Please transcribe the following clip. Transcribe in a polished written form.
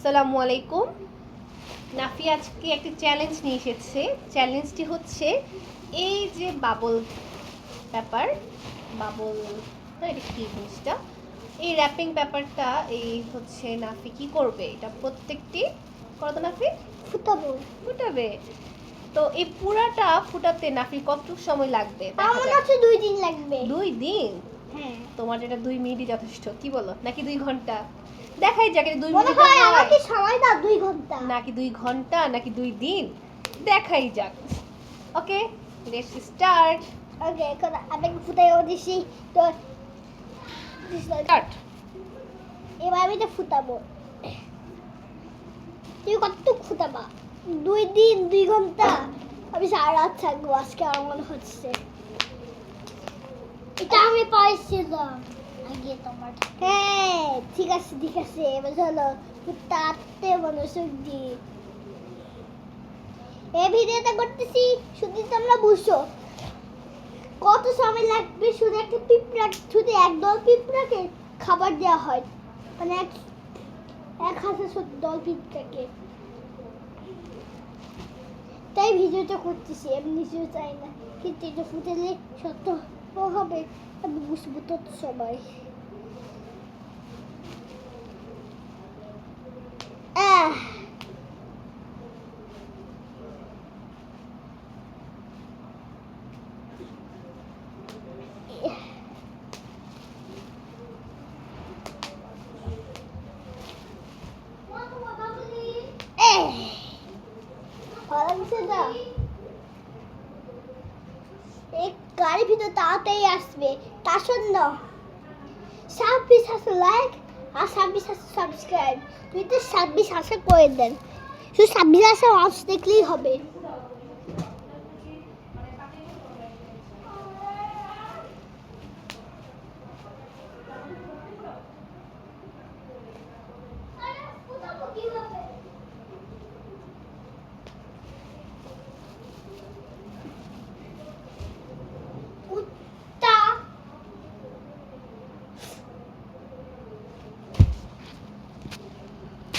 আসসালামু আলাইকুম। নাফি আজকে একটি চ্যালেঞ্জ নিয়ে এসেছে। চ্যালেঞ্জটি হচ্ছে এই যে বাবল পেপার, বাবল এটা কি জিনিসটা, এই র্যাপিং পেপারটা এই হচ্ছে নাফি কি করবে, এটা প্রত্যেকটি কত নাফি ফুটাবে। তো এই পুরাটা ফুটাতে নাফির কতটুকু সময় লাগবে? আমার কাছে 2 দিন লাগবে। 2 দিন? হ্যাঁ। তোমার যেটা 2 মিনিটই যথেষ্ট, কি বলো? নাকি 2 ঘন্টা? দেখাই যাক 2 মনে মিনিট হয় আমাকে সময় দাও 2 ঘন্টা নাকি 2 ঘন্টা নাকি 2 দিন, দেখাই যাক। ওকে, লেটস স্টার্ট। ওকে, এখন আমি ফুটাই দিছি তো স্টার্ট। এবার আমি এটা ফুটাবো। তুই কতটুকু ফুটাবা? 2 দিন 2 ঘন্টা? আমি সারা রাত থাকবো আজকে, আমার মনে হচ্ছে। এটা আমি পাইছিলাম আগে তোমার। হ্যাঁ, ঠিক আছে এবার চলো ফুটাতে মনোযোগ দি। এই ভিডিওটা করতেছি শুধু তোমরা বুঝছো কত সময় লাগবে। শুধু একটা পিঁপড়া, শুধু একদল পিঁপড়াকে খাবার দেওয়া হয়, মানে 1000 দল পিঁপড়াকে। তাই ভিডিওটা করতেছি, এমনি কিছু চাই না, কিন্তু এটা ফুটেলে সত্য হবে, আমি বুঝবো তত সবাই। গাড়ির ভিতর তাড়াতাড়ি আসবে, তার জন্য 26,000 লাইক আর 26,000 সাবস্ক্রাইব। তুই তো 26,000 করে দেন, শুধু 26,000 ওয়াচ দেখলেই হবে।